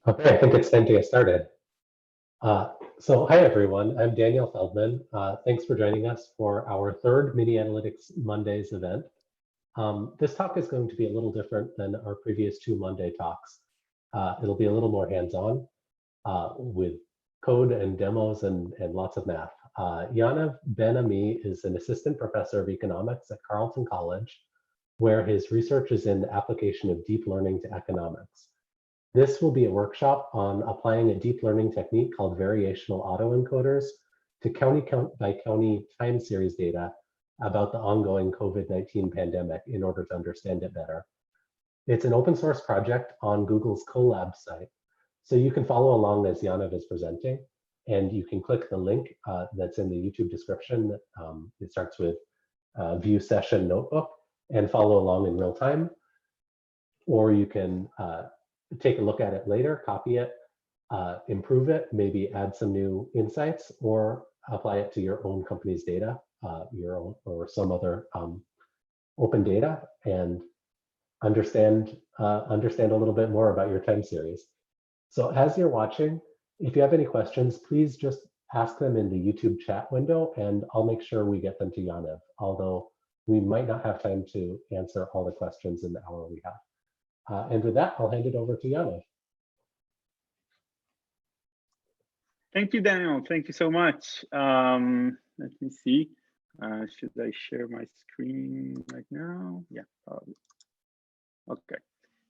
Okay, I think it's time to get started. So hi everyone, I'm Daniel Feldman. Thanks for joining us for our third Mini Analytics Mondays event. This talk is going to be a little different than our previous two Monday talks. It'll be a little more hands-on with code and demos and lots of math. Yaniv Ben-Ami is an assistant professor of economics at Carleton College, where his research is in the application of deep learning to economics. This will be a workshop on applying a deep learning technique called Variational Auto-Encoders to county-by-county time series data about the ongoing COVID-19 pandemic in order to understand it better. It's an open source project on Google's Colab site, so you can follow along as Yaniv is presenting, and you can click the link that's in the YouTube description. It starts with View Session Notebook and follow along in real time, or you can take a look at it later, copy it, improve it, maybe add some new insights, or apply it to your own company's data, your own or some other open data, and understand a little bit more about your time series. So as you're watching, if you have any questions, please just ask them in the YouTube chat window, and I'll make sure we get them to Yaniv, although we might not have time to answer all the questions in the hour we have. And with that, I'll hand it over to Yaniv. Thank you, Daniel. Thank you so much. Let me see. Should I share my screen right now? Yeah, probably. Okay.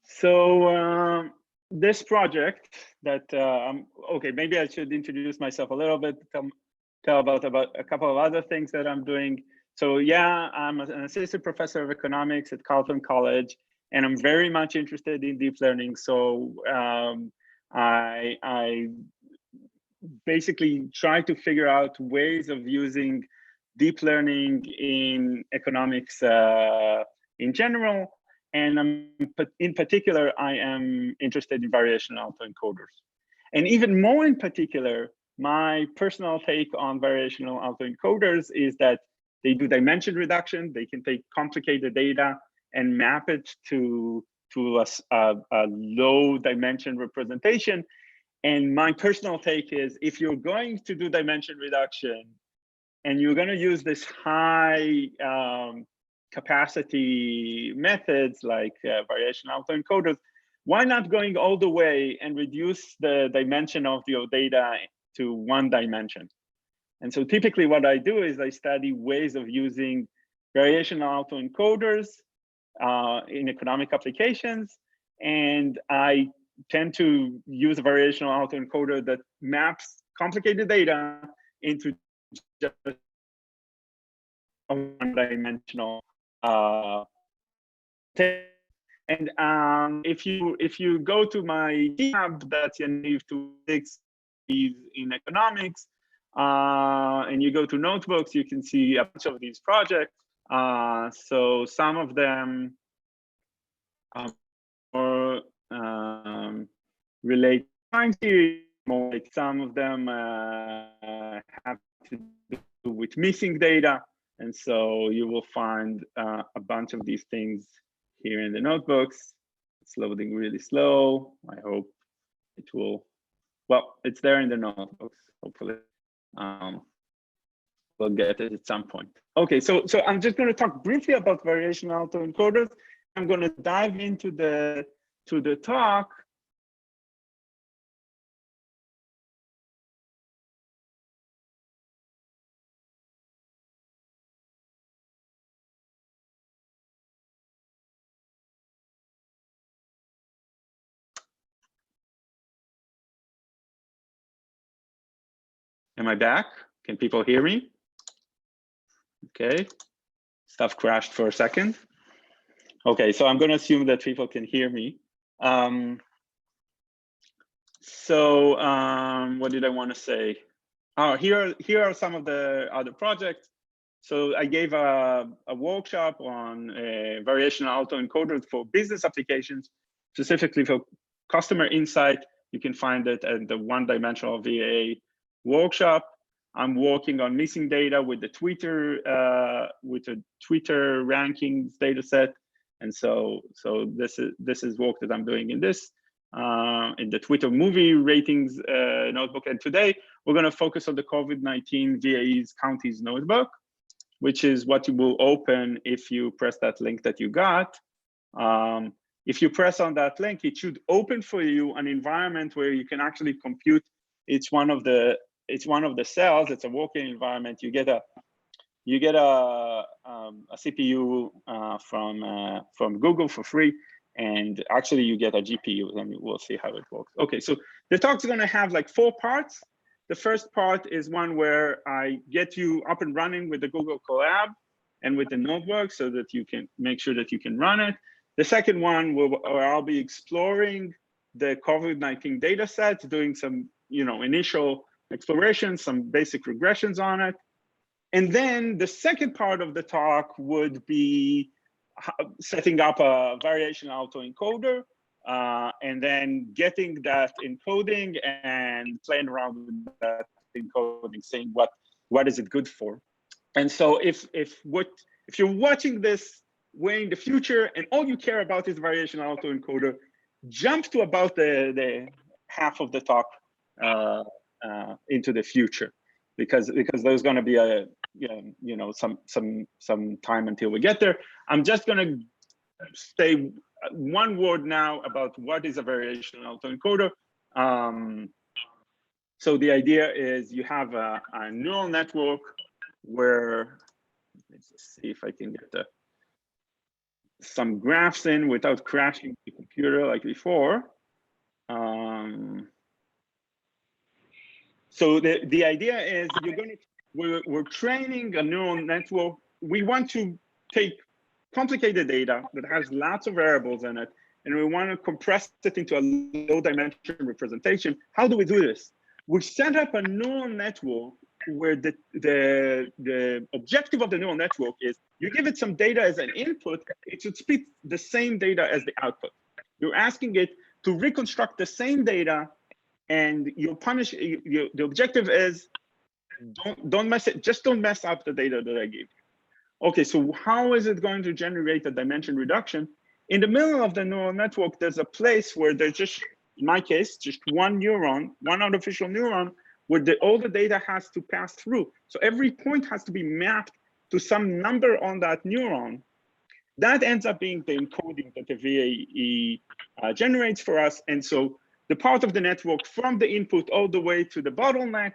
So this project that, okay, maybe I should introduce myself a little bit, tell about a couple of other things that I'm doing. So yeah, I'm an assistant professor of economics at Carleton College, and I'm very much interested in deep learning. So I basically try to figure out ways of using deep learning in economics in general. And in particular, I am interested in variational auto-encoders. And even more in particular, my personal take on variational auto-encoders is that they do dimension reduction. They can take complicated data and map it to a low dimension representation. And my personal take is, if you're going to do dimension reduction and you're going to use this high capacity methods like variational auto-encoders, why not going all the way and reduce the dimension of your data to one dimension? And so typically what I do is I study ways of using variational auto-encoders in economic applications, and I tend to use a variational autoencoder that maps complicated data into just a one-dimensional and if you go to my GitHub, that's Yaniv 26 in economics, and you go to notebooks, you can see a bunch of these projects. So some of them are relate to time series, more like some of them have to do with missing data. And so you will find a bunch of these things here in the notebooks. It's loading really slow. I hope it will, well, it's there in the notebooks, hopefully. We'll get it at some point. Okay, so I'm just going to talk briefly about variational autoencoders. I'm going to dive into the talk. Am I back? Can people hear me? Okay, stuff crashed for a second. Okay, so I'm going to assume that people can hear me. What did I want to say? Oh, here are some of the other projects. So I gave a workshop on variational autoencoders for business applications, specifically for customer insight. You can find it at the one-dimensional VA workshop. I'm working on missing data with the Twitter rankings data set. And so this is work that I'm doing in this in the Twitter movie ratings notebook. And today, we're going to focus on the COVID-19 VAE's counties notebook, which is what you will open if you press that link that you got. If you press on that link, it should open for you an environment where you can actually compute each one of the cells. It's a working environment. You get a CPU from Google for free, and actually you get a GPU, and we'll see how it works. Okay, so the talk's going to have like 4 parts. The first part is one where I get you up and running with the Google Colab and with the notebook so that you can make sure that you can run it. The second one where I'll be exploring the COVID-19 data set, doing some initial exploration, some basic regressions on it. And then the second part of the talk would be setting up a variational auto-encoder, and then getting that encoding and playing around with that encoding, saying what is it good for. And so if you're watching this way in the future and all you care about is variational auto-encoder, jump to about the half of the talk into the future, because there's going to be some time until we get there. I'm just going to say one word now about what is a variational auto-encoder. So the idea is you have a neural network where, let's just see if I can get some graphs in without crashing the computer like before. So the idea is we're training a neural network. We want to take complicated data that has lots of variables in it, and we want to compress it into a low dimension representation. How do we do this? We set up a neural network where the objective of the neural network is you give it some data as an input, it should spit the same data as the output. You're asking it to reconstruct the same data, and the objective is don't mess it, just don't mess up the data that I gave you. Okay, so how is it going to generate a dimension reduction? In the middle of the neural network, there's a place where there's just, in my case, just one neuron, one artificial neuron, where all the data has to pass through. So every point has to be mapped to some number on that neuron. That ends up being the encoding that the VAE generates for us. And so the part of the network from the input all the way to the bottleneck,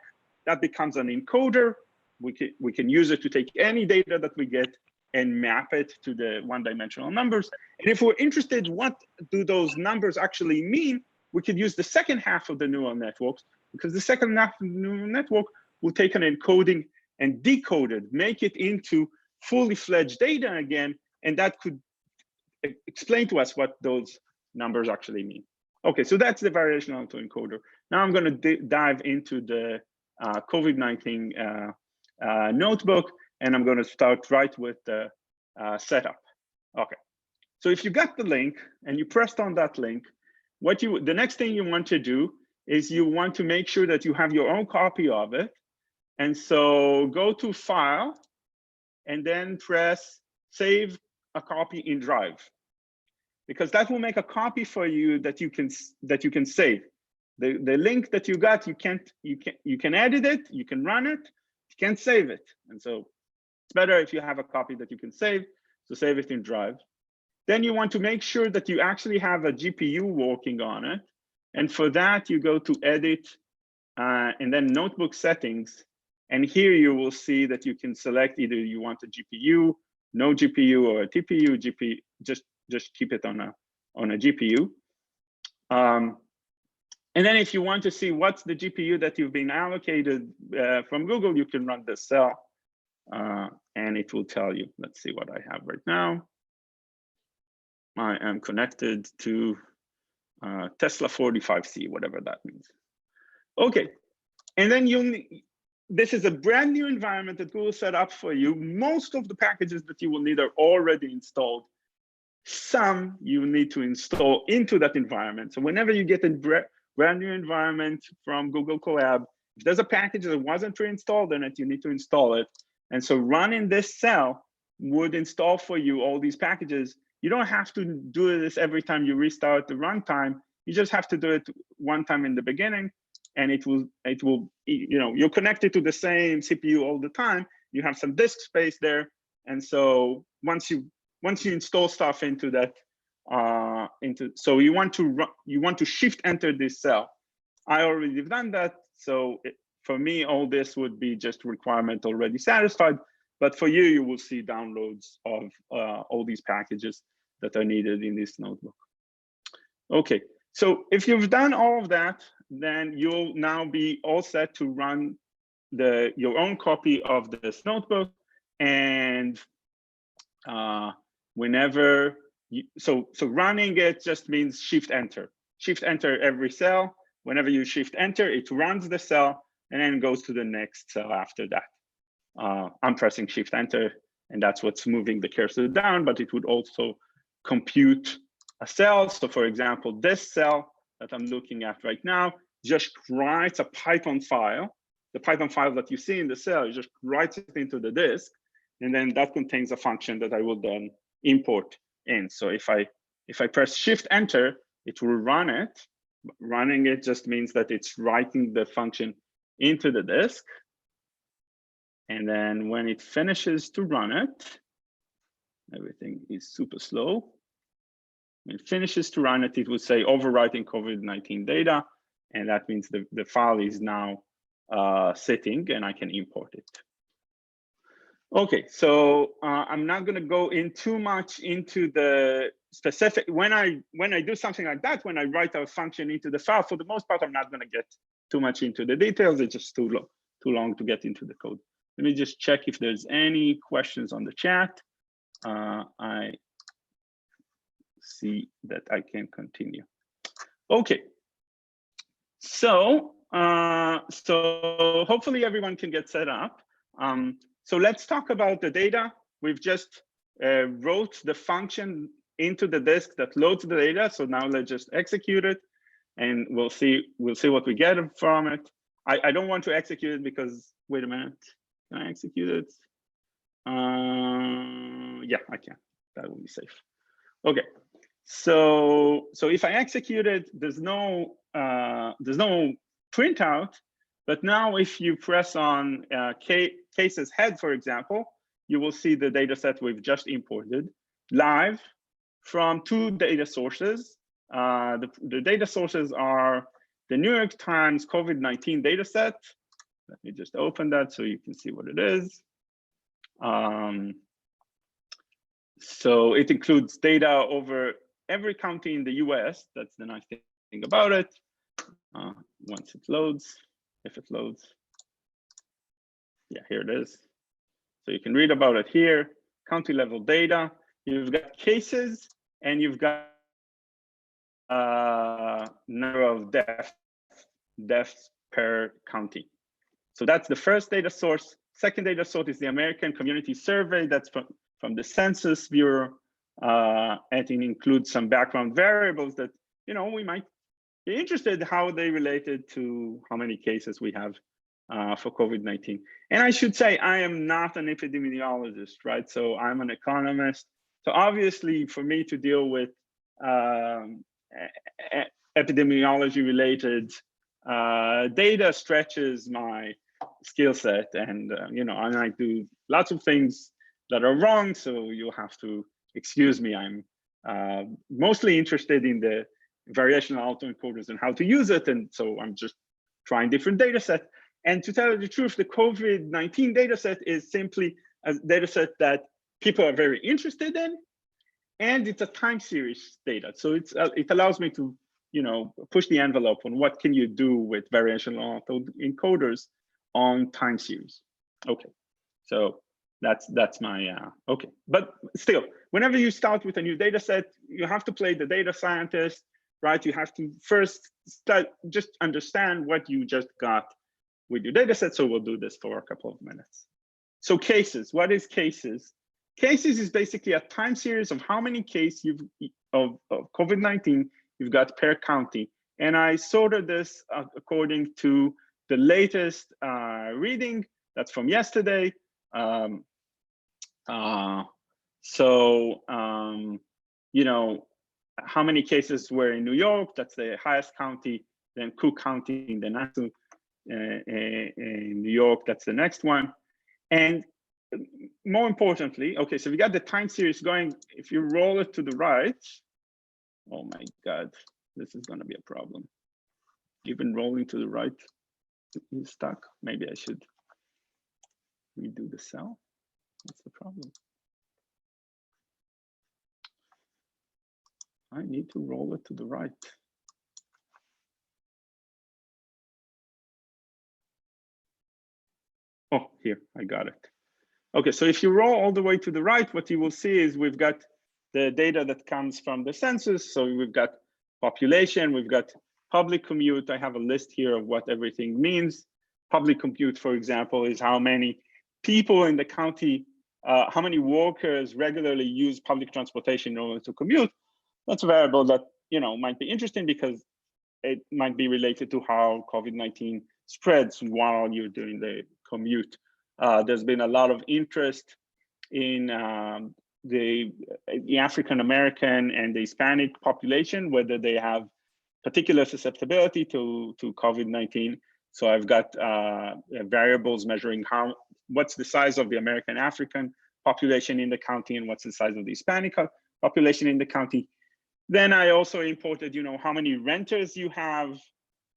that becomes an encoder. We can use it to take any data that we get and map it to the one-dimensional numbers. And if we're interested, what do those numbers actually mean? We could use the second half of the neural networks, because the second half of the neural network will take an encoding and decode it, make it into fully fledged data again, and that could explain to us what those numbers actually mean. Okay, so that's the variational auto-encoder. Now I'm going to dive into the COVID-19 notebook, and I'm going to start right with the setup. Okay, so if you got the link and you pressed on that link, the next thing you want to do is you want to make sure that you have your own copy of it. And so go to File, and then press Save a Copy in Drive, because that will make a copy for you that you can save. The link that you got, you can edit it, you can run it, you can't save it. And so it's better if you have a copy that you can save, so save it in Drive. Then you want to make sure that you actually have a GPU working on it. And for that, you go to Edit, and then Notebook Settings. And here you will see that you can select either you want a GPU, no GPU, or a TPU. GPU, just keep it on a GPU. And then if you want to see what's the GPU that you've been allocated from Google, you can run this cell, and it will tell you. Let's see what I have right now. I am connected to Tesla 45C, whatever that means. Okay, and then this is a brand new environment that Google set up for you. Most of the packages that you will need are already installed. Some you need to install into that environment. So whenever you get a brand new environment from Google Colab, if there's a package that wasn't pre-installed in it, you need to install it. And so running this cell would install for you all these packages. You don't have to do this every time you restart the runtime. You just have to do it one time in the beginning, and it will, you're connected to the same CPU all the time. You have some disk space there. And so once you install stuff into that, so you want to shift enter this cell. I already have done that. So for me, all this would be just requirement already satisfied. But for you, you will see downloads of all these packages that are needed in this notebook. Okay, so if you've done all of that, then you'll now be all set to run your own copy of this notebook. And whenever so running it just means shift enter every cell. Whenever you shift enter, it runs the cell and then goes to the next cell after that. I'm pressing shift enter, and that's what's moving the cursor down, but it would also compute a cell. So for example, this cell that I'm looking at right now just writes a Python file. The Python file that you see in the cell, just writes it into the disk, and then that contains a function that I will then import in. So if I press shift enter, it will run it. Running it just means that it's writing the function into the disk. And then when it finishes to run it, everything is super slow. When it finishes to run it, it will say overwriting COVID-19 data. And that means the file is now sitting and I can import it. Okay, so I'm not going to go in too much into the specific. When I do something like that, when I write a function into the file, for the most part, I'm not going to get too much into the details. It's just too long to get into the code. Let me just check if there's any questions on the chat. I see that I can continue. Okay, so hopefully everyone can get set up. So let's talk about the data. We've just wrote the function into the disk that loads the data. So now let's just execute it, and we'll see what we get from it. I don't want to execute it because, wait a minute, can I execute it? Yeah, I can. That will be safe. Okay. So if I execute it, there's no printout. But now if you press on cases head, for example, you will see the data set we've just imported live from two data sources. The data sources are the New York Times COVID-19 data set. Let me just open that so you can see what it is. So it includes data over every county in the US. That's the nice thing about it. Once it loads, if it loads, yeah, here it is. So you can read about it here, county level data. You've got cases and you've got number of deaths per county. So that's the first data source. Second data source is the American Community Survey. That's from the Census Bureau. And it includes some background variables that, we might be interested how they related to how many cases we have for COVID-19. And I should say, I am not an epidemiologist, right? So I'm an economist. So obviously for me to deal with epidemiology related data stretches my skill set, and and I do lots of things that are wrong, so you'll have to excuse me. I'm mostly interested in the variational autoencoders and how to use it, and so I'm just trying different data sets. And to tell you the truth, the COVID-19 data set is simply a data set that people are very interested in, and it's a time series data. So it allows me to push the envelope on what can you do with variational autoencoders on time series. Okay, so that's my okay. But still, whenever you start with a new data set, you have to play the data scientist, right? You have to first just understand what you just got with your data set. So we'll do this for a couple of minutes. So cases, what is cases? Cases is basically a time series of how many cases of COVID-19 you've got per county. And I sorted this according to the latest reading that's from yesterday. how many cases were in New York, that's the highest county, then Cook County in the next in New York, that's the next one. And more importantly, okay, so we got the time series going. If you roll it to the right, oh my God, this is gonna be a problem. Even rolling to the right is stuck. Maybe I should redo the cell. What's the problem? I need to roll it to the right. Oh, here, I got it. Okay, so if you roll all the way to the right, what you will see is we've got the data that comes from the census. So we've got population, we've got public commute. I have a list here of what everything means. Public commute, for example, is how many people in the county, how many workers regularly use public transportation in order to commute. That's a variable that might be interesting because it might be related to how COVID-19 spreads while you're doing the commute. There's been a lot of interest in the African American and the Hispanic population, whether they have particular susceptibility to COVID-19. So I've got variables measuring what's the size of the American African population in the county and what's the size of the Hispanic population in the county. Then I also imported, how many renters you have,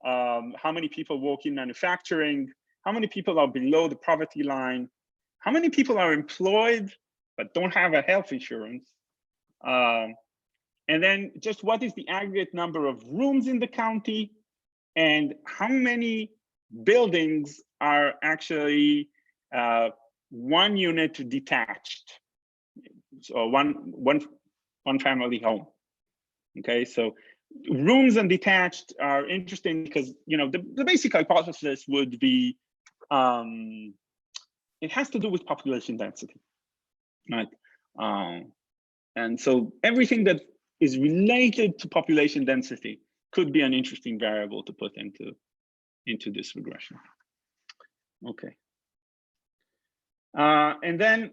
how many people work in manufacturing, how many people are below the poverty line, how many people are employed but don't have a health insurance, and then just what is the aggregate number of rooms in the county, and how many buildings are actually one unit detached, so one family home. Okay, so rooms and detached are interesting because the basic hypothesis would be it has to do with population density, right? And so everything that is related to population density could be an interesting variable to put into this regression. Okay. And then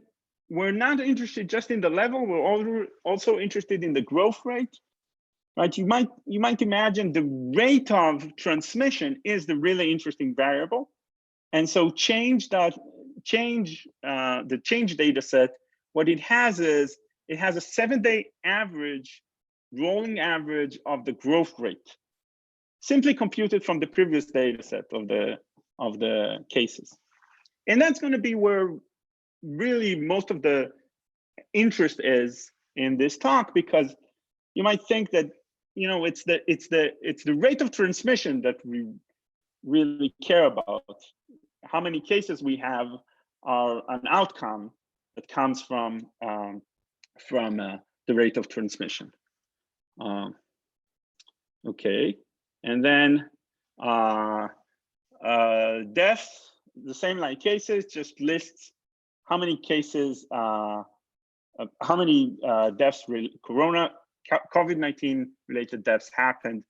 we're not interested just in the level, we're also interested in the growth rate. Right, you might imagine the rate of transmission is the really interesting variable, and so the change data set. What it has is it has a 7-day average, rolling average of the growth rate, simply computed from the previous data set of the cases, and that's going to be where really most of the interest is in this talk, because you might think that it's the rate of transmission that we really care about. How many cases we have are an outcome that comes from the rate of transmission. Okay, and then deaths, the same like cases, just lists how many cases, how many deaths, COVID-19 related deaths happened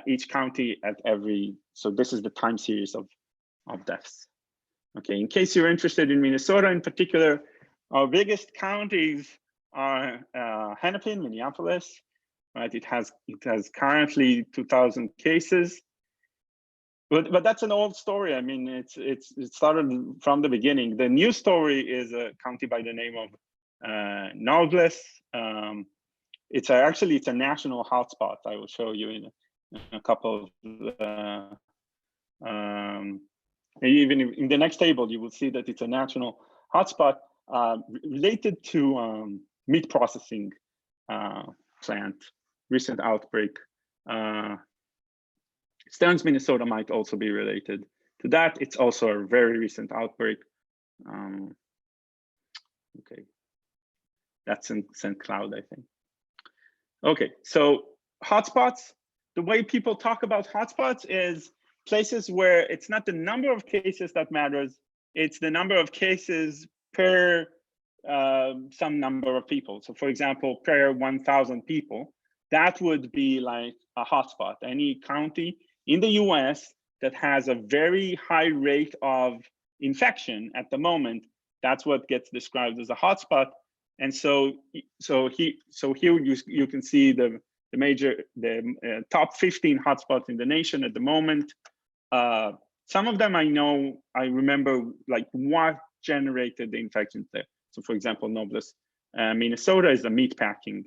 each county at every, so this is the time series of deaths. Okay, in case you're interested in Minnesota in particular, our biggest counties are Hennepin, Minneapolis, right? It has currently 2,000 cases, but that's an old story. I mean, it started from the beginning. The new story is a county by the name of Naugles. It's a national hotspot. I will show you in a couple of, even in the next table, you will see that it's a national hotspot related to meat processing plant, recent outbreak. Stearns, Minnesota might also be related to that. It's also a very recent outbreak. Okay, that's in St. Cloud, I think. Okay, so hotspots, the way people talk about hotspots is places where it's not the number of cases that matters, it's the number of cases per some number of people. So for example, per 1,000 people, that would be like a hotspot. Any county in the US that has a very high rate of infection at the moment, that's what gets described as a hotspot. And so here you can see the top 15 hotspots in the nation at the moment. Some of them I remember like what generated the infections there. So for example, Nobles, Minnesota is a meat packing,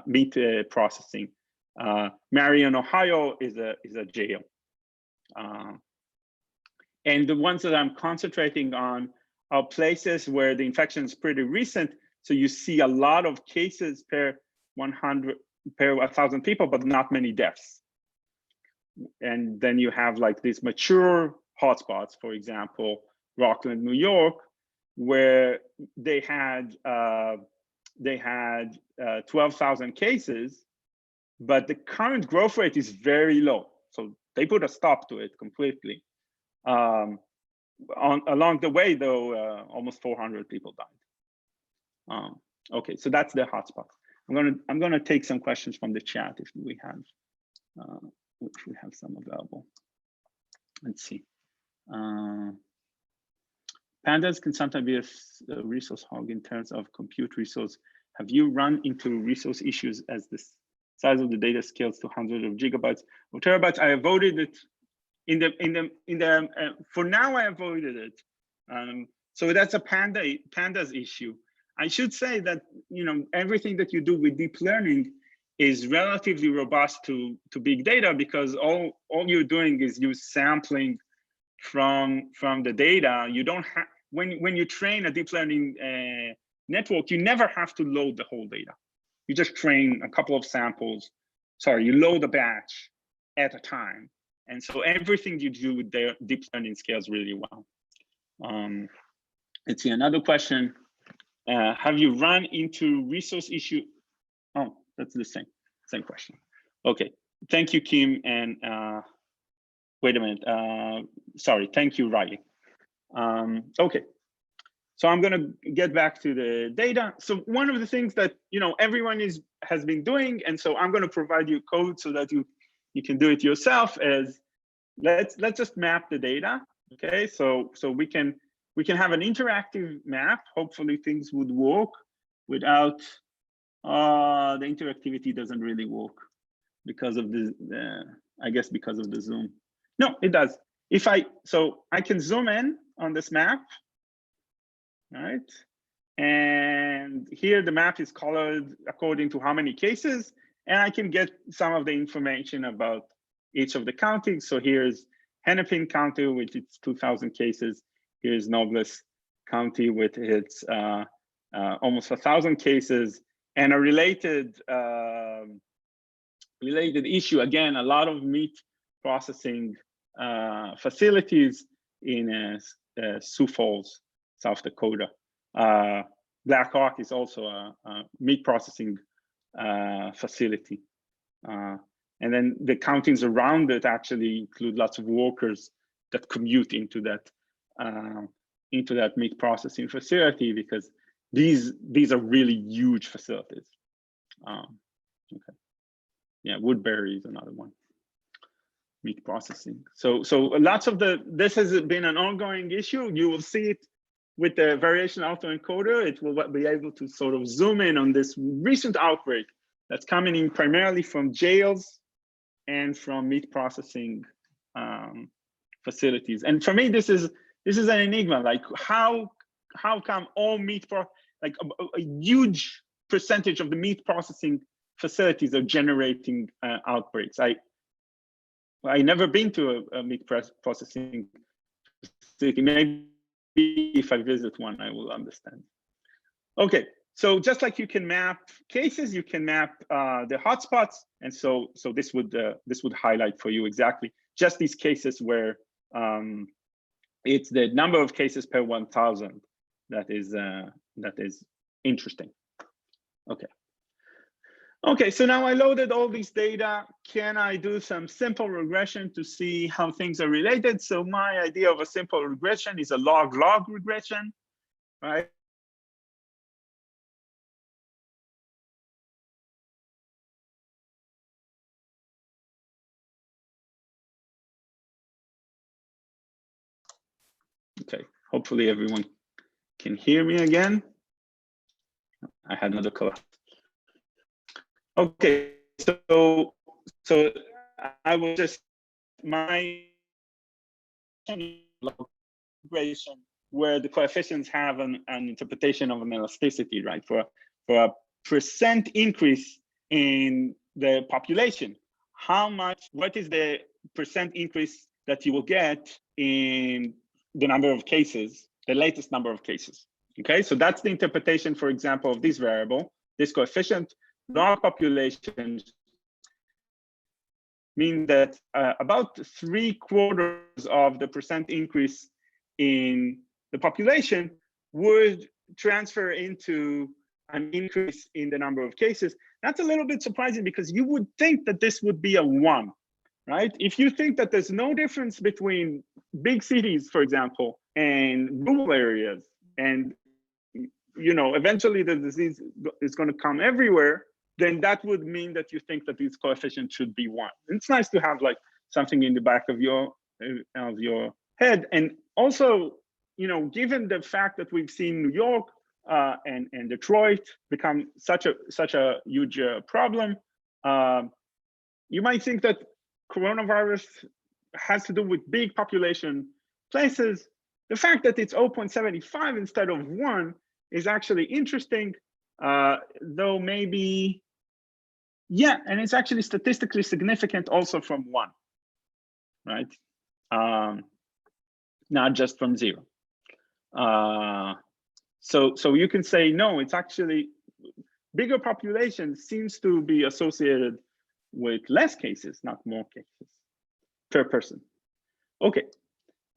meat processing. Marion, Ohio is a jail. And the ones that I'm concentrating on are places where the infection is pretty recent. So you see a lot of cases per 1,000 people, but not many deaths. And then you have like these mature hotspots, for example, Rockland, New York, where they had 12,000 cases, but the current growth rate is very low. So they put a stop to it completely. Along the way, though, almost 400 people died. Okay, so that's the hotspot. I'm gonna take some questions from the chat if we have some available. Let's see. Pandas can sometimes be a resource hog in terms of compute resource. Have you run into resource issues as the size of the data scales to hundreds of gigabytes or terabytes? I avoided it for now. I avoided it. So that's a pandas issue. I should say that everything that you do with deep learning is relatively robust to big data, because all you're doing is you sampling from the data. You don't have, when you train a deep learning network, you never have to load the whole data. You just train a couple of samples. Sorry, you load a batch at a time. And so everything you do with the deep learning scales really well. Let's see, another question. Have you run into resource issue? Oh, that's the same question. Okay, thank you, Kim. And wait a minute, sorry, thank you, Riley. Okay, so I'm gonna get back to the data. So one of the things that everyone has been doing, and so I'm gonna provide you code so that you can do it yourself, is let's just map the data. Okay, so we can have an interactive map. Hopefully things would work without the interactivity doesn't really work because of the I guess because of the zoom. No, it does. So I can zoom in on this map, right? And here the map is colored according to how many cases, and I can get some of the information about each of the counties. So here's Hennepin County with its 2,000 cases. Here's Nobles County with its almost 1,000 cases. And a related issue, again, a lot of meat processing facilities in Sioux Falls, South Dakota. Black Hawk is also a meat processing facility. And then the counties around it actually include lots of workers that commute into that meat processing facility, because these are really huge facilities. Okay, yeah, Woodbury is another one. Meat processing. So lots of this has been an ongoing issue. You will see it with the Variational Auto-Encoder. It will be able to sort of zoom in on this recent outbreak that's coming in primarily from jails and from meat processing facilities. And for me, this is an enigma. Like how come all like a huge percentage of the meat processing facilities are generating outbreaks? I never been to a meat processing facility. Maybe if I visit one, I will understand. Okay, so just like you can map cases, you can map the hotspots, and so this would highlight for you exactly just these cases where it's the number of cases per 1,000 that is interesting. Okay, so now I loaded all these data. Can I do some simple regression to see how things are related? So my idea of a simple regression is a log-log regression, right? Okay, hopefully everyone can hear me again. I had another call. Okay, so I will just my regression where the coefficients have an interpretation of an elasticity, right? For a percent increase in the population, what is the percent increase that you will get in the number of cases, the latest number of cases? Okay, so that's the interpretation, for example, of this variable, this coefficient. Large populations mean that about 3/4 of the percent increase in the population would transfer into an increase in the number of cases. That's a little bit surprising because you would think that this would be a 1, right? If you think that there's no difference between big cities, for example, and rural areas, and eventually the disease is going to come everywhere, then that would mean that you think that these coefficients should be 1. It's nice to have like something in the back of your head. And also, given the fact that we've seen New York and Detroit become such a huge problem, you might think that coronavirus has to do with big population places. The fact that it's 0.75 instead of 1 is actually interesting, though maybe, yeah, and it's actually statistically significant also from 1, right? Not just from 0. So you can say, no, it's actually bigger population seems to be associated with less cases, not more cases per person. Okay,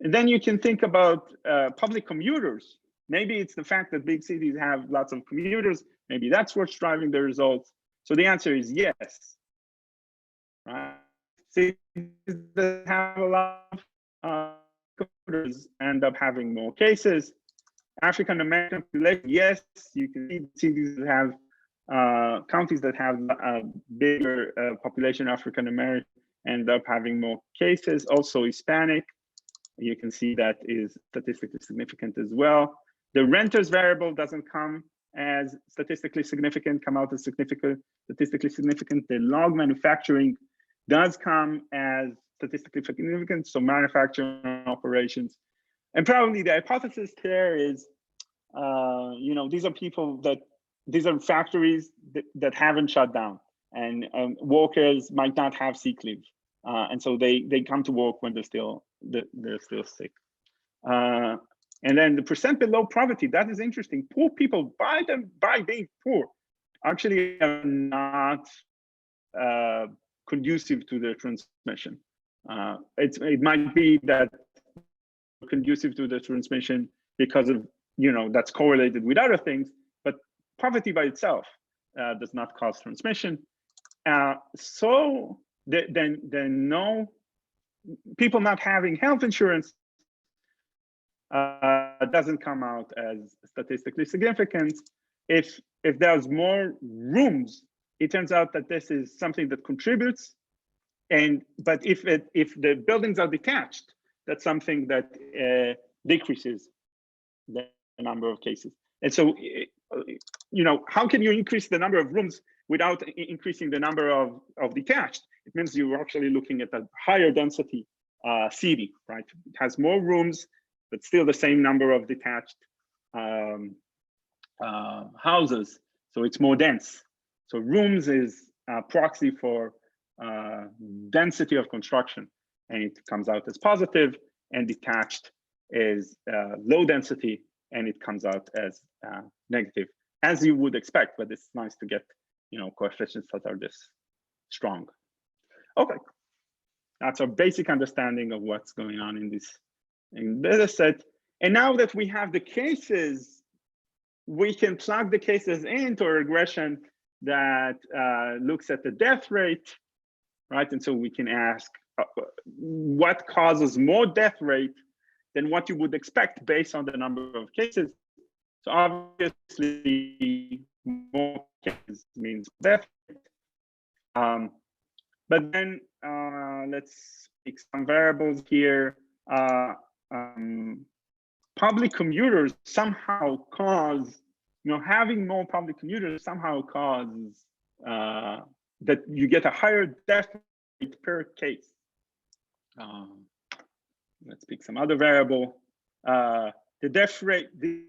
and then you can think about public commuters. Maybe it's the fact that big cities have lots of commuters. Maybe that's what's driving the results. So the answer is yes. Cities that have a lot of commuters end up having more cases. African American population, yes, you can see cities that have counties that have a bigger population African American end up having more cases. Also Hispanic, you can see that is statistically significant as well. The renters variable doesn't come as statistically significant, come out as statistically significant. The log manufacturing does come as statistically significant, so manufacturing operations. And probably the hypothesis there is, these are people these are factories that haven't shut down, and workers might not have sick leave, and so they come to work when they're still sick. And then the percent below poverty, that is interesting. Poor people, by being poor, actually are not conducive to the transmission. It might be that conducive to the transmission because of, that's correlated with other things, but poverty by itself does not cause transmission. So then no people not having health insurance doesn't come out as statistically significant. If there's more rooms, it turns out that this is something that contributes. But if the buildings are detached, that's something that decreases the number of cases. And so, how can you increase the number of rooms without increasing the number of detached? It means you're actually looking at a higher density city, right? It has more rooms, but still the same number of detached houses. So it's more dense. So rooms is a proxy for density of construction, and it comes out as positive, and detached is low density, and it comes out as negative, as you would expect, but it's nice to get coefficients that are this strong. Okay, that's our basic understanding of what's going on in this data set. And now that we have the cases, we can plug the cases into a regression that looks at the death rate, right? And so we can ask what causes more death rate than what you would expect based on the number of cases. So obviously, more cases means death rate. But then let's pick some variables here. Public commuters somehow cause, having more public commuters somehow causes that you get a higher death rate per case. Let's pick some other variable. The death rate, the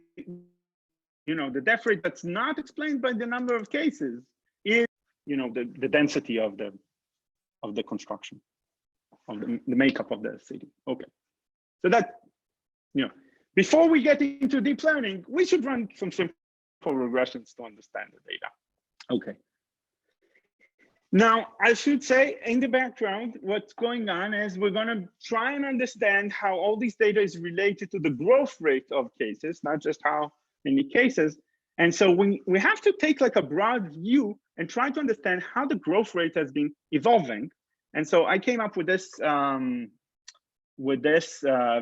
death rate that's not explained by the number of cases is, the density of the construction, of the makeup of the city. Okay, so that, before we get into deep learning, we should run some simple regressions to understand the data. Okay. Now, I should say in the background, what's going on is we're going to try and understand how all this data is related to the growth rate of cases, not just how many cases. And so we have to take like a broad view and try to understand how the growth rate has been evolving. And so I came up with this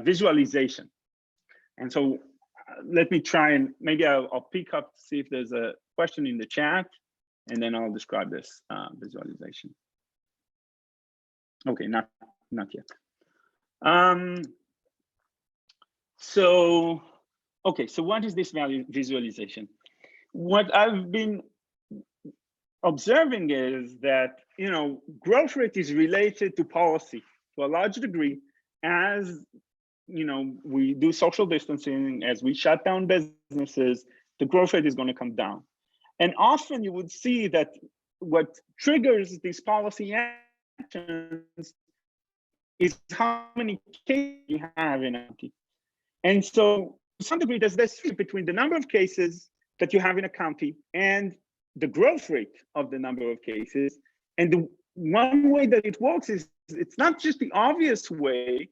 visualization. And so let me try and maybe I'll pick up to see if there's a question in the chat, and then I'll describe this visualization. Okay, not yet. So what is this visualization? What I've been observing is that, growth rate is related to policy to a large degree. As we do social distancing, as we shut down businesses, the growth rate is going to come down. And often you would see that what triggers these policy actions is how many cases you have in a county. And so to some degree, there's this between the number of cases that you have in a county and the growth rate of the number of cases. And the one way that it works is it's not just the obvious way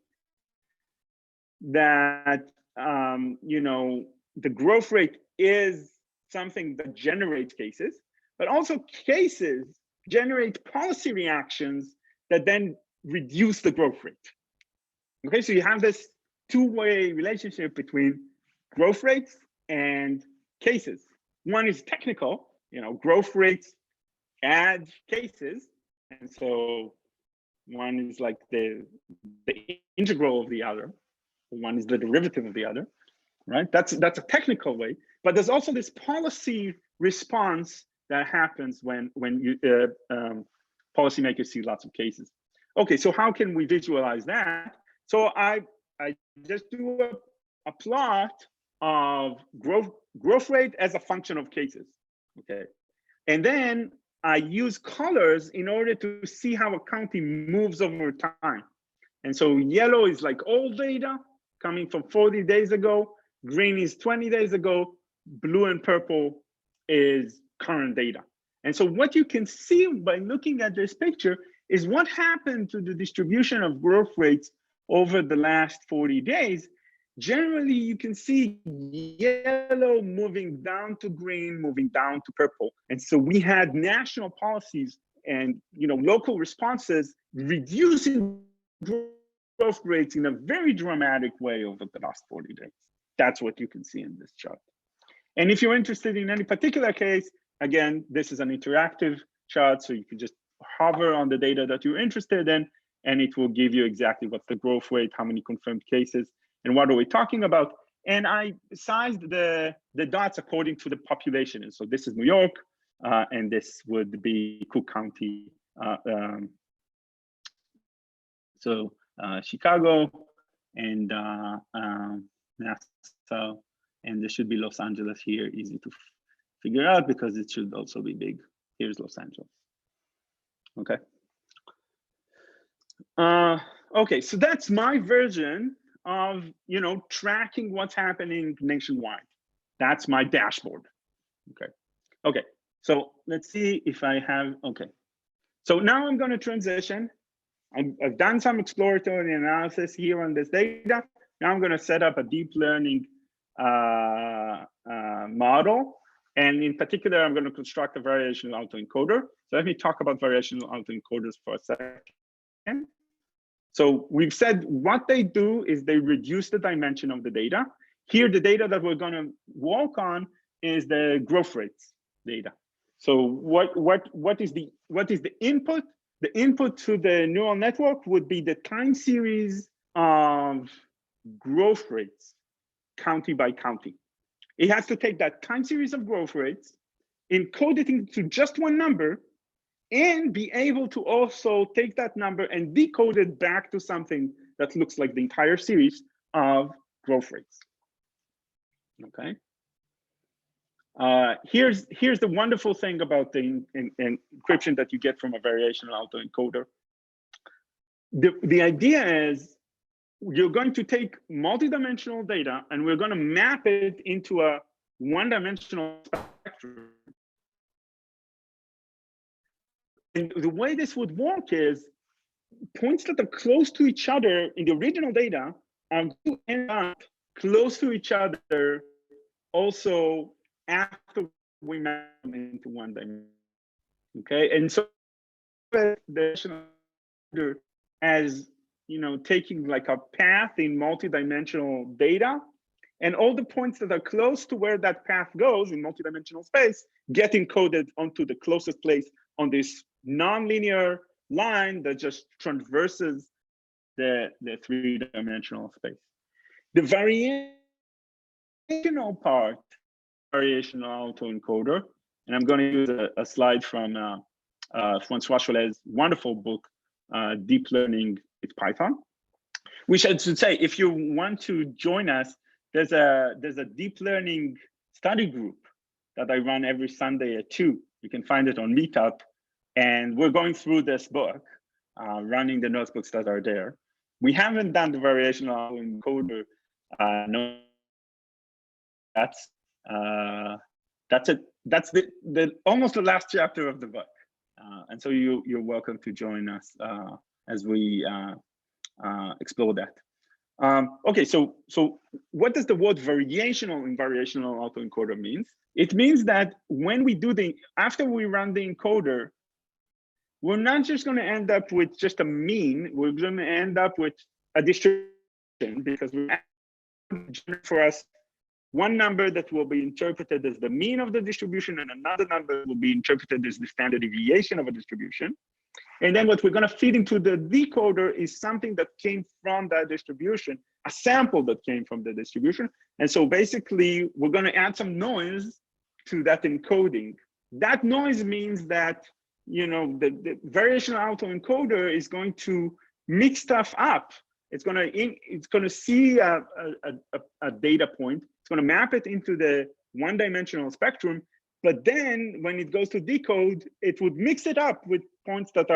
that, the growth rate is something that generates cases, but also cases generate policy reactions that then reduce the growth rate. Okay, so you have this two-way relationship between growth rates and cases. One is technical, growth rates add cases, and so one is like the integral of the other, one is the derivative of the other, right? That's a technical way. But there's also this policy response that happens when policymakers see lots of cases. Okay, so how can we visualize that? So I just do a plot of growth rate as a function of cases. Okay, and then I use colors in order to see how a county moves over time. And so yellow is like old data coming from 40 days ago. Green is 20 days ago. Blue and purple is current data. And so what you can see by looking at this picture is what happened to the distribution of growth rates over the last 40 days. Generally, you can see yellow moving down to green, moving down to purple. And so we had national policies and local responses reducing growth rates in a very dramatic way over the last 40 days. That's what you can see in this chart. And if you're interested in any particular case, again, this is an interactive chart, so you can just hover on the data that you're interested in, and it will give you exactly what's the growth rate, how many confirmed cases, and what are we talking about. And I sized the dots according to the population. And so this is New York, and this would be Cook County. Chicago and Nassau, and there should be Los Angeles here, easy to figure out because it should also be big. Here's Los Angeles. Okay. Okay, so that's my version of tracking what's happening nationwide. That's my dashboard. Okay. Okay. So let's see if I have. Okay. So now I'm going to transition. I've done some exploratory analysis here on this data. Now I'm going to set up a deep learning model. And in particular, I'm going to construct a variational autoencoder. So let me talk about variational autoencoders for a second. So we've said what they do is they reduce the dimension of the data. Here, the data that we're going to work on is the growth rates data. So what is the input? The input to the neural network would be the time series of growth rates, county by county. It has to take that time series of growth rates, encode it into just one number, and be able to also take that number and decode it back to something that looks like the entire series of growth rates. Okay. Here's the wonderful thing about the encryption that you get from a variational autoencoder. The idea is you're going to take multidimensional data and we're going to map it into a one-dimensional spectrum. And the way this would work is points that are close to each other in the original data are going to end up close to each other also after we map them into one dimension. Okay, and so the as taking like a path in multi-dimensional data, and all the points that are close to where that path goes in multi-dimensional space get encoded onto the closest place on this non-linear line that just traverses the three-dimensional space. The variational part, variational autoencoder, and I'm going to use a slide from Francois Chollet's wonderful book, Deep Learning with Python, which I should say, if you want to join us, there's a deep learning study group that I run every Sunday at 2. You can find it on Meetup. And we're going through this book, running the notebooks that are there. We haven't done the variational autoencoder. No, that's it. That's the almost the last chapter of the book. And so you're welcome to join us as we explore that. Okay, so what does the word variational in variational autoencoder means? It means that when we do after we run the encoder, we're not just going to end up with just a mean, we're going to end up with a distribution, because for us, one number that will be interpreted as the mean of the distribution and another number will be interpreted as the standard deviation of a distribution. And then what we're going to feed into the decoder is something that came from that distribution, a sample that came from the distribution. And so basically, we're going to add some noise to that encoding. That noise means that the variational autoencoder is going to mix stuff up. It's going to see a data point. It's going to map it into the one-dimensional spectrum. But then when it goes to decode, it would mix it up with points that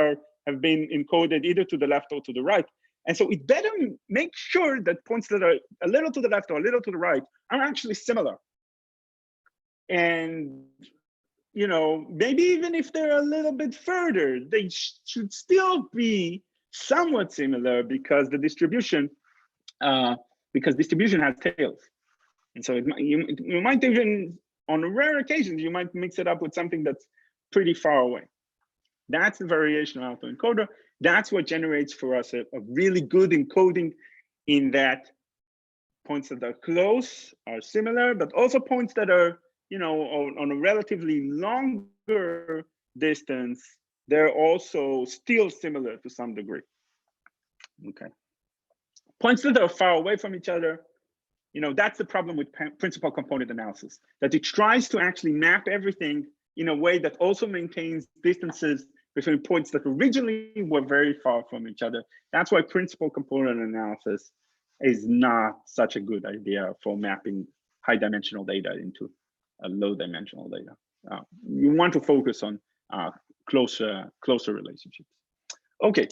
have been encoded either to the left or to the right. And so it better make sure that points that are a little to the left or a little to the right are actually similar. And maybe even if they're a little bit further, they should still be somewhat similar because the distribution, has tails. And so you might even, on rare occasions, you might mix it up with something that's pretty far away. That's the variational autoencoder. That's what generates for us a really good encoding in that points that are close are similar, but also points that are on a relatively longer distance, they're also still similar to some degree. Okay. Points that are far away from each other, that's the problem with principal component analysis, that it tries to actually map everything in a way that also maintains distances between points that originally were very far from each other. That's why principal component analysis is not such a good idea for mapping high dimensional data into low dimensional data. You want to focus on closer relationships. Okay,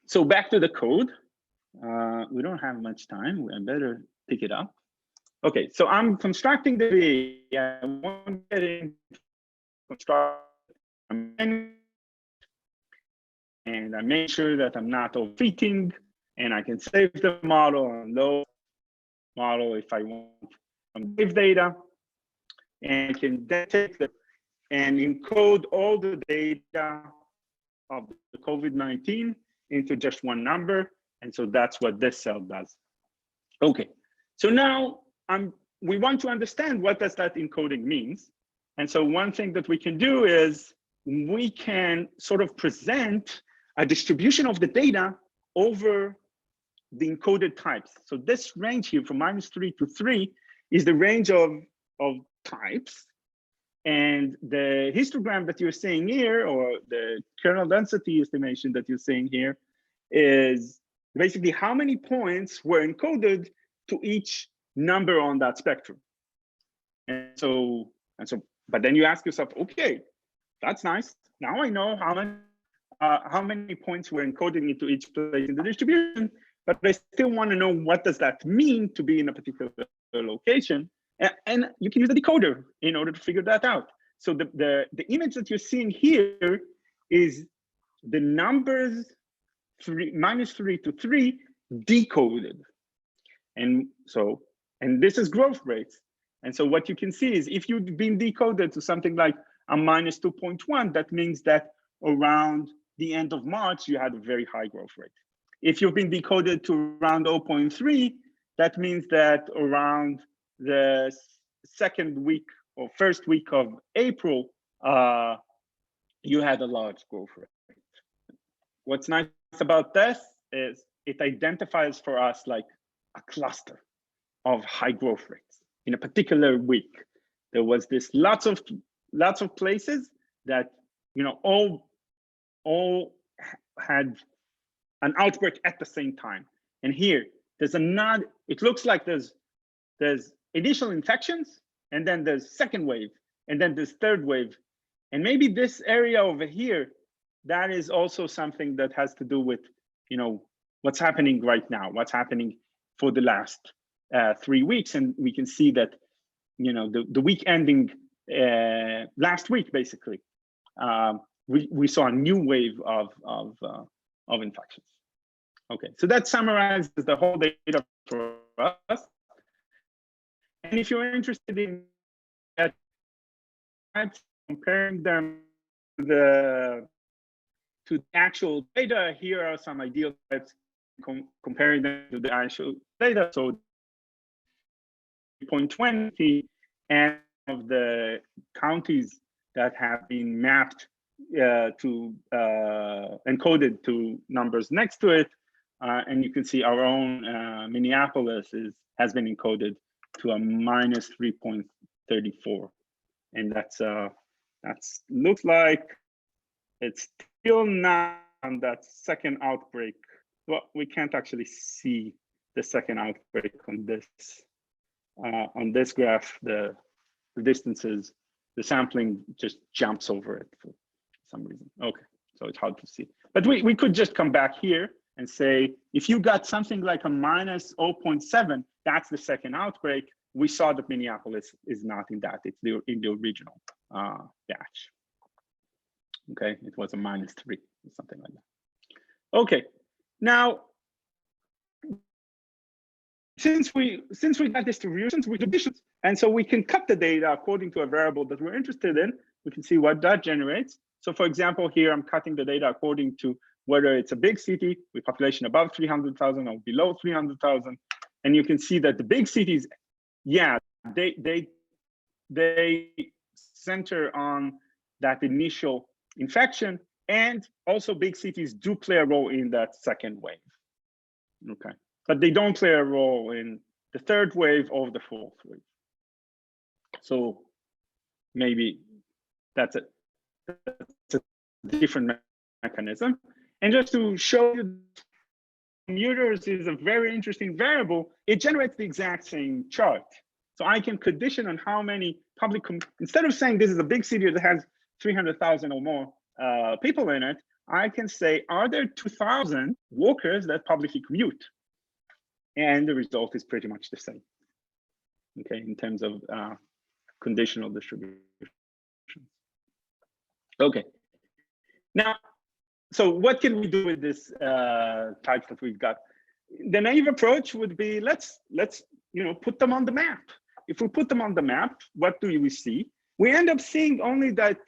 so back to the code. We don't have much time. I better pick it up. Okay, so I'm constructing the V. I want to get in construct, and I make sure that I'm not overfitting, and I can save the model on low model if I want some save data. And I can then take and encode all the data of the COVID-19 into just one number. And so that's what this cell does. Okay, so now we want to understand what does that encoding means. And so one thing that we can do is we can sort of present a distribution of the data over the encoded types. So this range here from -3 to 3 is the range of types. And the histogram that you're seeing here, or the kernel density estimation that you're seeing here, is basically how many points were encoded to each number on that spectrum. But then you ask yourself, okay, that's nice. Now I know how many points were encoded into each place in the distribution, but I still want to know what does that mean to be in a particular location. And you can use a decoder in order to figure that out. So the image that you're seeing here is the numbers -3 to 3 decoded. And this is growth rates. And so what you can see is if you've been decoded to something like a -2.1, that means that around the end of March, you had a very high growth rate. If you've been decoded to around 0.3, that means that around the second week or first week of April, you had a large growth rate. What's nice about this is it identifies for us like a cluster of high growth rates in a particular week. There was this lots of places that all had an outbreak at the same time. And here there's it looks like there's initial infections, and then there's second wave, and then there's third wave. And maybe this area over here, that is also something that has to do with what's happening right now, what's happening for the last 3 weeks. And we can see that the week ending last week, basically, we saw a new wave of infections. Okay, so that summarizes the whole data for us. And if you're interested in that, comparing them to the actual data, here are some ideal types comparing them to the actual data. So 0.20 and of the counties that have been mapped to encoded to numbers next to it, and you can see our own Minneapolis has been encoded to a -3.34, and that's looks like it's still not on that second outbreak. Well, we can't actually see the second outbreak on this graph. The distances, the sampling just jumps over it for some reason. Okay, so it's hard to see. But we could just come back here and say, if you got something like a -0.7, that's the second outbreak. We saw that Minneapolis is not in that. It's in the original batch. Okay, it was a -3 or something like that. Okay, now since we got distributions, we do distributions, and so we can cut the data according to a variable that we're interested in. We can see what that generates. So for example, here I'm cutting the data according to whether it's a big city with population above 300,000 or below 300,000. And you can see that the big cities, yeah, they center on that initial infection, and also big cities do play a role in that second wave. Okay, but they don't play a role in the third wave or the fourth wave. So maybe that's a different mechanism. And just to show you, commuters is a very interesting variable. It generates the exact same chart. So I can condition on how many public, instead of saying this is a big city that has 300,000 or more people in it, I can say, are there 2,000 walkers that publicly commute? And the result is pretty much the same, okay, in terms of conditional distribution. Okay, now, so what can we do with this types that we've got? The naive approach would be, let's put them on the map. If we put them on the map, what do we see? We end up seeing only that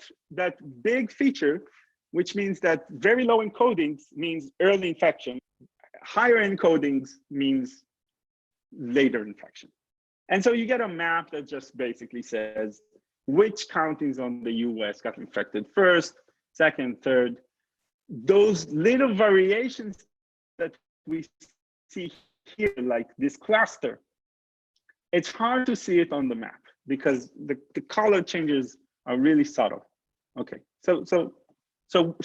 big feature, which means that very low encodings means early infection. Higher encodings means later infection. And so you get a map that just basically says which counties on the US got infected first, second, third. Those little variations that we see here, like this cluster, it's hard to see it on the map because the color changes are really subtle. Okay, so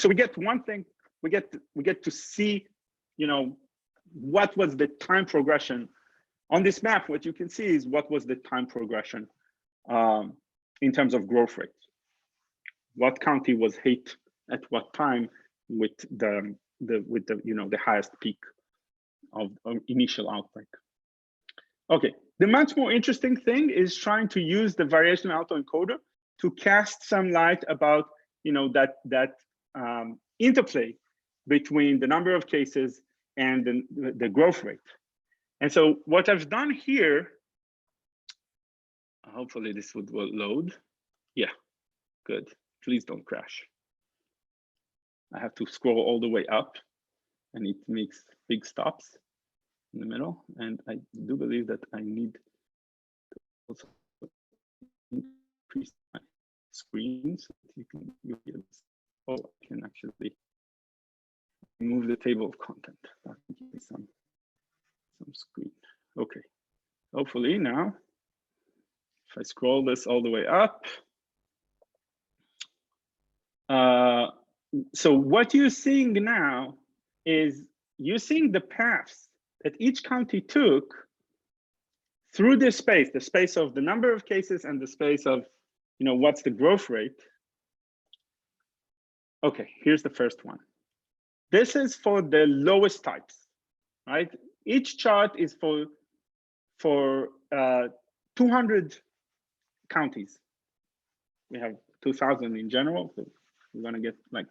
we get one thing. We get to see, what was the time progression on this map. What you can see is what was the time progression in terms of growth rate. What county was hit at what time with the highest peak of initial outbreak. Okay, the much more interesting thing is trying to use the variational autoencoder to cast some light about that interplay between the number of cases and the growth rate. And so what I've done here, hopefully this would load. Yeah, good. Please don't crash. I have to scroll all the way up and it makes big stops in the middle. And I do believe that I need to also increase my screen so that you'll be able to, oh, I can actually remove the table of content. That will give me some screen. Okay, hopefully now, if I scroll this all the way up, so what you're seeing now is you're seeing the paths that each county took through this space, the space of the number of cases and the space of, what's the growth rate. Okay, here's the first one. This is for the lowest types, right? Each chart is for 200 counties. We have 2,000 in general, so we're gonna get like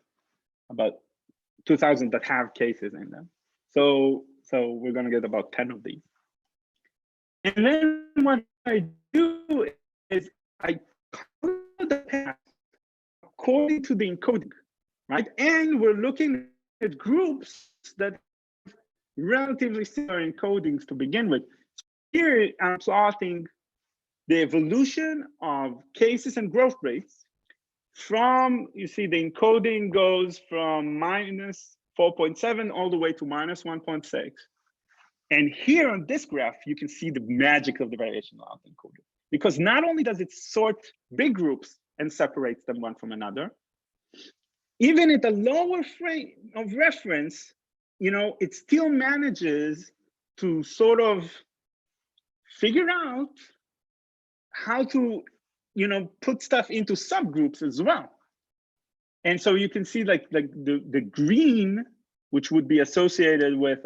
about 2,000 that have cases in them. So we're gonna get about 10 of these. And then what I do is I color the path according to the encoding, right? And we're looking at groups that have relatively similar encodings to begin with. So here I'm plotting the evolution of cases and growth rates from, you see the encoding goes from minus 4.7 all the way to minus 1.6. And here on this graph, you can see the magic of the variational auto-encoder. Because not only does it sort big groups and separates them one from another, even at a lower frame of reference, it still manages to sort of figure out how to, put stuff into subgroups as well. And so you can see like the green, which would be associated with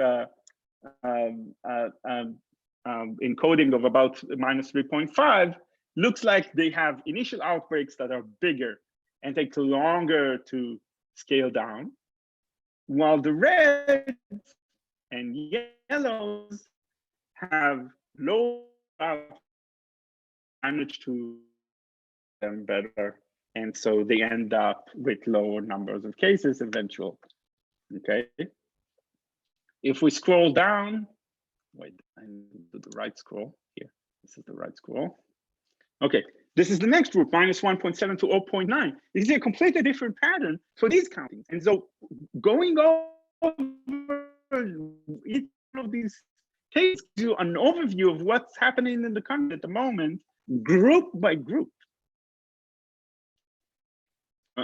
encoding of about minus 3.5, looks like they have initial outbreaks that are bigger and take longer to scale down, while the reds and yellows have low managed to them better, and so they end up with lower numbers of cases eventually. Okay, if we scroll down, wait, I need to do the right scroll here. This is the right scroll. Okay, this is the next group, minus 1.7 to 0.9. You see a completely different pattern for these countings. And so going over each of these cases gives you an overview of what's happening in the country at the moment, group by group.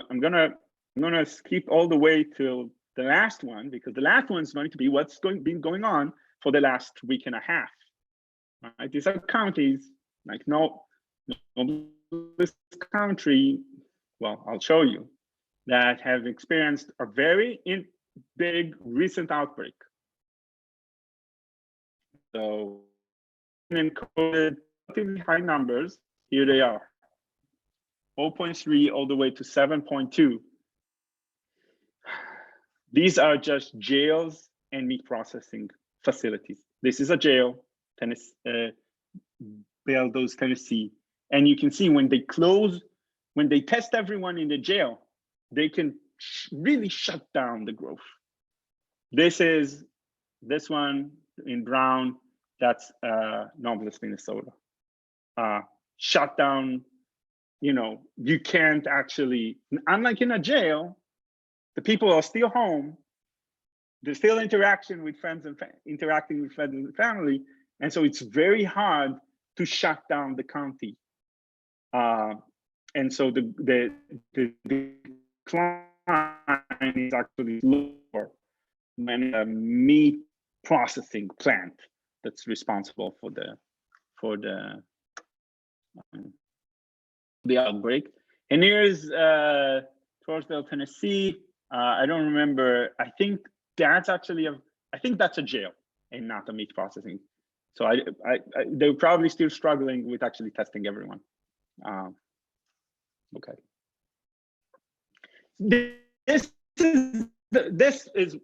I'm gonna skip all the way till the last one, because the last one is going to be what's been going on for the last week and a half. Right? These are counties like this country, well, I'll show you, that have experienced a very big recent outbreak. So encoded relatively high numbers, here they are, 0.3 all the way to 7.2. These are just jails and meat processing facilities. This is a jail, Beldos, Tennessee. And you can see when they close, when they test everyone in the jail, they can really shut down the growth. This is this one in brown, that's Nobles, Minnesota. Shut down, you can't actually, unlike in a jail, the people are still home. There's still interaction with friends and interacting with friends and family. And so it's very hard to shut down the county and so the decline is actually lower when a meat processing plant that's responsible for the outbreak. And here's Torresdale, Tennessee. I don't remember. I think that's actually I think that's a jail and not a meat processing. So they're probably still struggling with actually testing everyone. Okay. This is